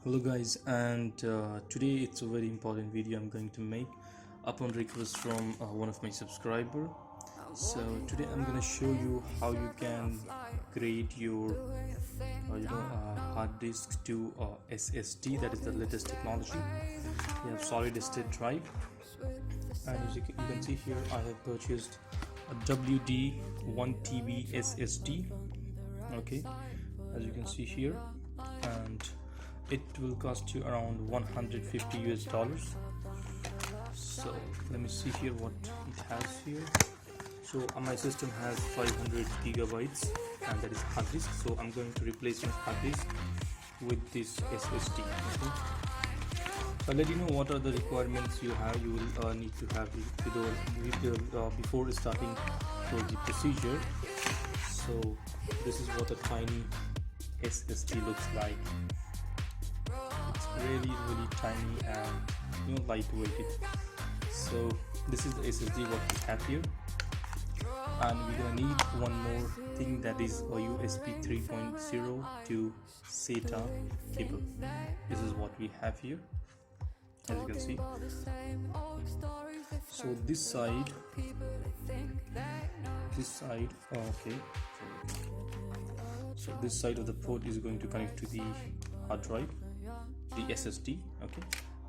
Hello guys, and today it's a very important video I'm going to make upon request from one of my subscriber. So today I'm going to show you how you can create your hard disk to SSD, that is the latest technology. We have solid state drive, and as you can see here, I have purchased a WD 1 TB SSD. Okay, as you can see here, and it will cost you around 150 US dollars. So let me see here what it has here. So my system has 500 gigabytes, and that is hard disk. So I'm going to replace my hard disk with this SSD. Okay, I'll let you know what are the requirements you have. You will need to have before starting for the procedure. So this is what a tiny SSD looks like. Really tiny and lightweight. So this is the SSD what we have here, and we're gonna need one more thing, that is a USB 3.0 to SATA cable. This is what we have here, as you can see. So this side, okay, so this side of the port is going to connect to the hard drive, the SSD, okay,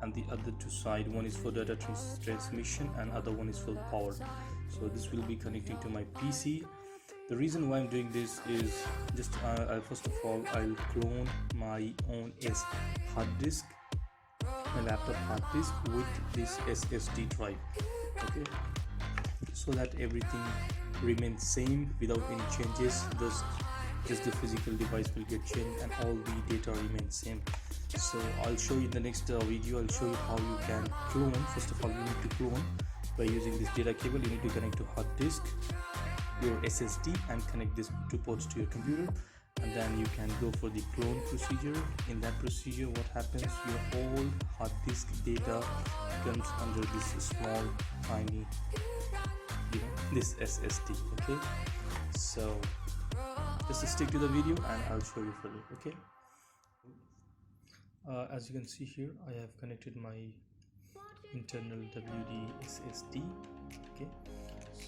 and the other two side, one is for data transmission and other one is for power. So this will be connecting to my PC. The reason why I'm doing this is just first of all, I'll clone my own hard disk, my laptop hard disk, with this SSD drive, okay, so that everything remains same without any changes. Thus just the physical device will get changed and all the data remains same. So I'll show you in the next video. I'll show you how you can clone. First of all, you need to clone by using this data cable. You need to connect to hard disk, your SSD, and connect these two ports to your computer, and then you can go for the clone procedure. In that procedure, what happens, your whole hard disk data comes under this small tiny this SSD. Okay, so just stick to the video and I'll show you further. Okay, as you can see here, I have connected my internal WD SSD. Okay,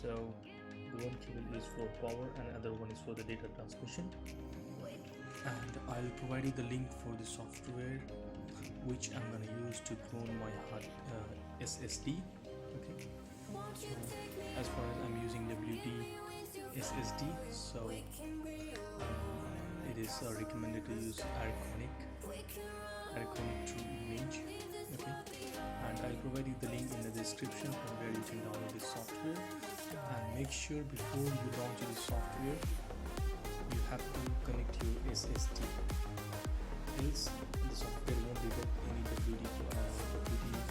so the one cable is for power and other one is for the data transmission, and I'll provide you the link for the software which I'm going to use to clone my hard SSD. Okay, so as far as I'm using WD SSD, so it is recommended to use AcronisTrueImage. Okay, and I'll provide you the link in the description from where you can download this software. And make sure before you launch this software, you have to connect your SSD, else the software won't detect any WD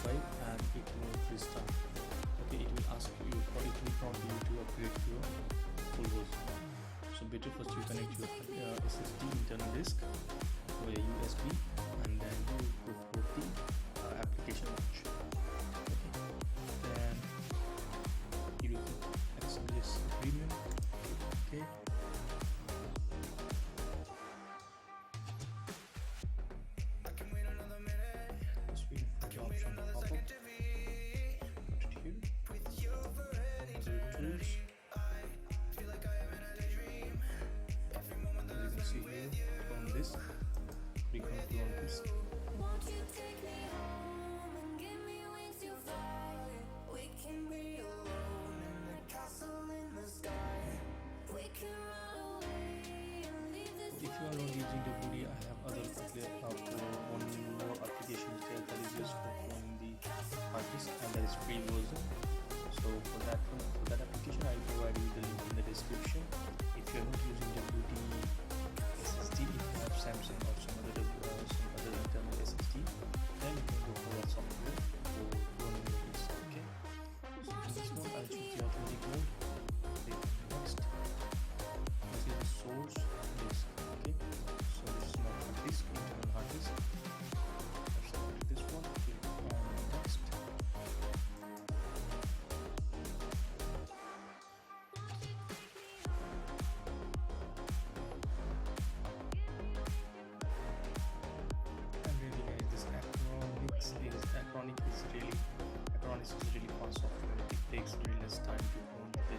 file and it won't restart. Okay, it will ask you, it will prompt you to upgrade your full version. So better first you connect your SSD internal disk via USB, and then you go for the application launch. Okay, then you will accept this agreement. Okay, just waiting for the option to pop up. Put it here. Tools. As you can see here, on this, click on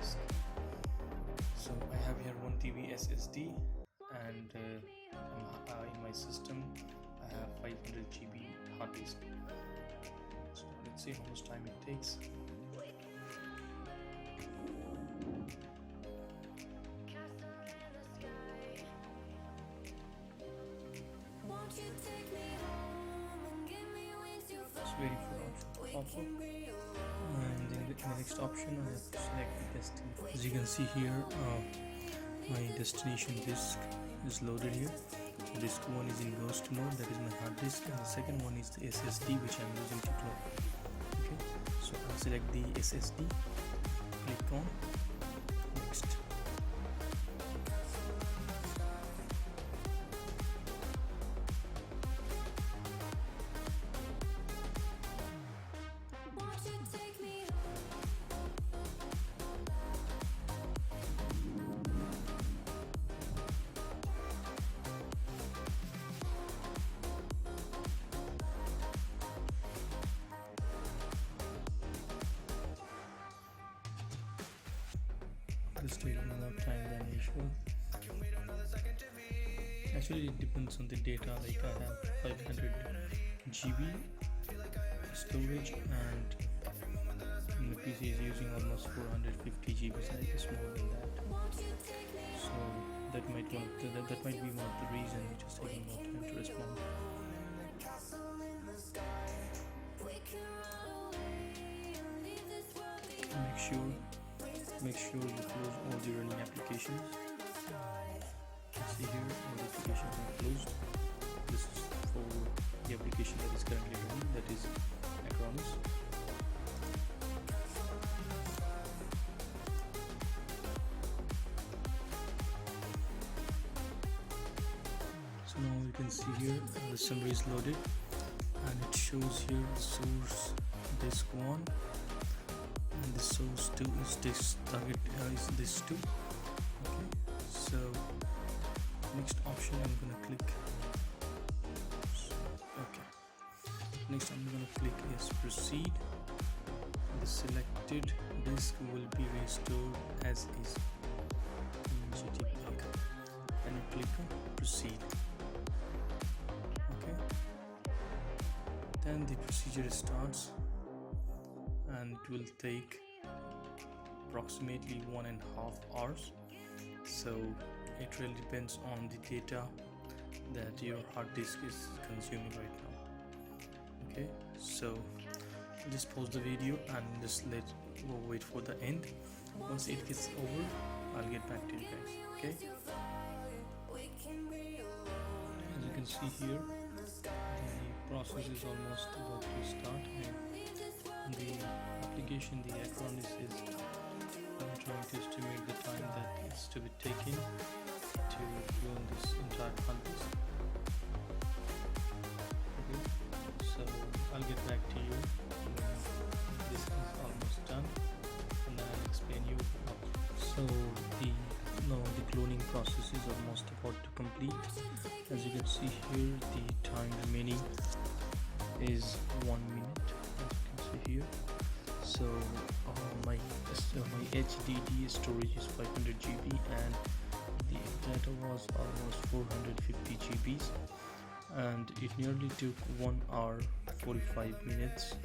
disk. So I have here 1 TB SSD, and in my system I have 500 GB hard disk. So let's see how much time it takes. Just waiting for the option to pop up, and in the next option I have to select the destination. As you can see here, my destination disk is loaded here. So disk 1 is in ghost mode, that is my hard disk, and the second one is the SSD which I'm using to clone. Okay, so I'll select the SSD, click on next. It's taking more time than usual. Actually, it depends on the data. Like I have 500 GB storage, and my PC is using almost 450 GB, so it's more than that. So that might be one of the reasons it is taking more time to respond. Make sure you close all the running applications. See here, all the applications are closed. This is for the application that is currently running, that is Acronis. So now you can see here the summary is loaded, and it shows here the source disk 1. And the source 2 is this target is this 2. Okay, so next option I'm gonna click. Okay, next I'm gonna click yes, proceed. The selected disk will be restored as is in GTP. Okay, and you click on proceed. Okay, then the procedure starts, and it will take approximately 1.5 hours. So it really depends on the data that your hard disk is consuming right now. Okay, so just pause the video and just wait for the end. Once it gets over, I'll get back to you guys. Okay, as you can see here, the process is almost about to start, and the application, the Acronis, is trying to estimate the time that is to be taken to clone this entire hard disk. Okay, so I'll get back to you when this is almost done, and then I'll explain you what. So the cloning process is almost about to complete. As you can see here, the time remaining is 1 minute, as you can see here. So my HDD storage is 500 GB, and the data was almost 450 GB, and it nearly took 1 hour 45 minutes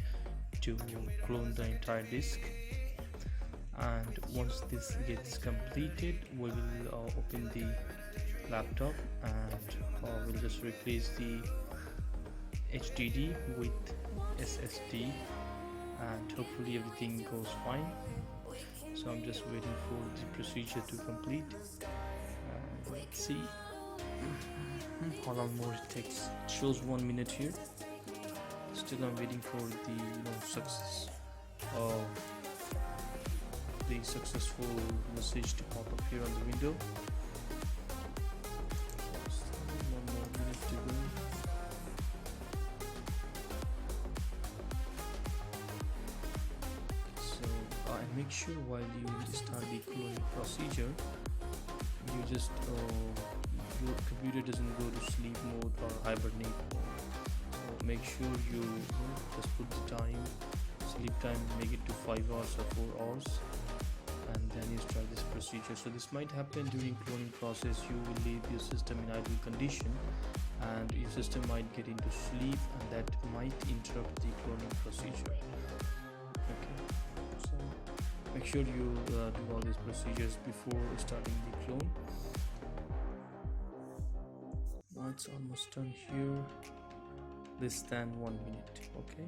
to clone the entire disk. And once this gets completed, we will open the laptop, and we'll just replace the HDD with SSD, and hopefully everything goes fine. So I'm just waiting for the procedure to complete. Let's see how long more it takes. It shows 1 minute here. Still I'm waiting for the success of the successful message to pop up here on the window. One more minute to go. And make sure while you start the cloning procedure, you just your computer doesn't go to sleep mode or hibernate mode. So make sure you just put the time, sleep time, make it to 5 hours or 4 hours, and then you start this procedure. So this might happen during cloning process. You will leave your system in idle condition and your system might get into sleep, and that might interrupt the cloning procedure. Okay, so make sure you do all these procedures before starting the clone. Now it's almost done here, less than 1 minute. Okay,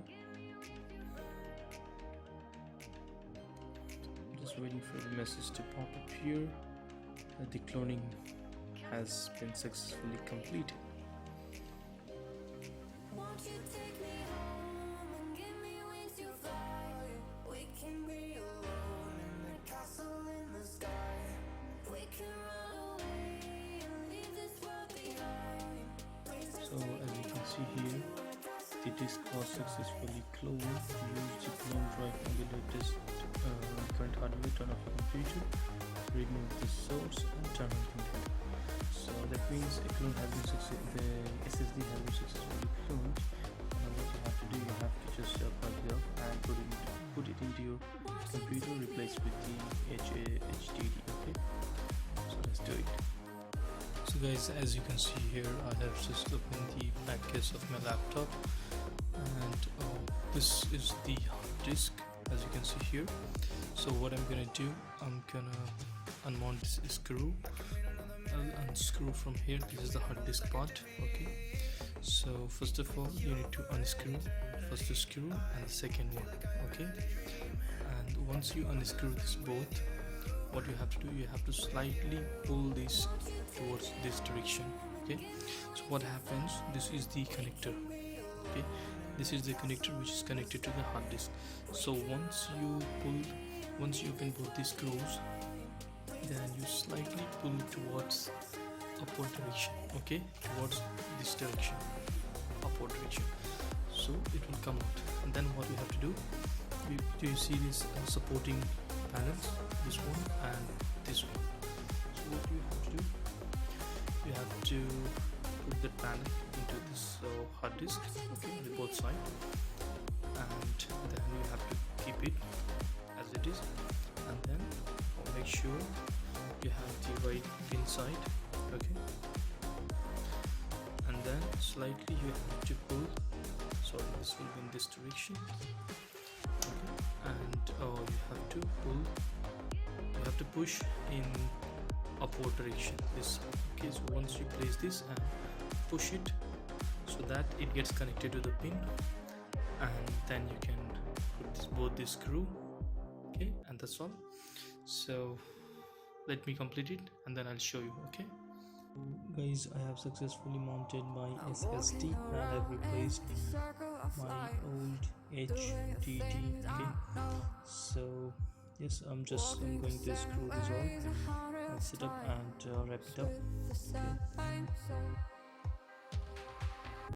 just waiting for the message to pop up here that the cloning has been successfully completed. So as you can see here, the disk was successfully cloned. Use the clone drive on the latest current hardware, turn off the computer, remove the source and turn on the internet. So that means a clone has been the SSD has been successfully cloned. And what you have to do, you have to just plug it up and put it into your computer, replace with the HDD. Okay, so let's do it. So guys, as you can see here, I have just opened the back case of my laptop, and this is the hard disk, as you can see here. So what I'm gonna do, I'm gonna unmount this screw. I'll unscrew from here. This is the hard disk part. Okay, so first of all you need to unscrew first the screw and the second one. Okay, and once you unscrew this both, what you have to do, you have to slightly pull this towards this direction. Okay, so what happens, this is the connector. Okay, this is the connector which is connected to the hard disk. So once you open both these screws, then you slightly pull towards upward direction. Okay, towards this direction, upward direction, so it will come out. And then what you have to do, do you see this supporting panels, this one and this one? So what you have to do, you have to put the panel into this hard disk, okay, on the both sides, and then you have to keep it as it is, and then make sure you have the right pin side. Okay, and then slightly you have to pull, sorry, this will be in this direction. Okay, and you have to pull, you have to push in upward direction, this side. Okay, so once you place this and push it so that it gets connected to the pin, and then you can put both this screw. Okay, and that's all. So let me complete it and then I'll show you. Okay guys, I have successfully mounted my SSD and I have replaced my old HDD. Okay, so yes, I'm going to screw this on, set up and wrap it up. Okay.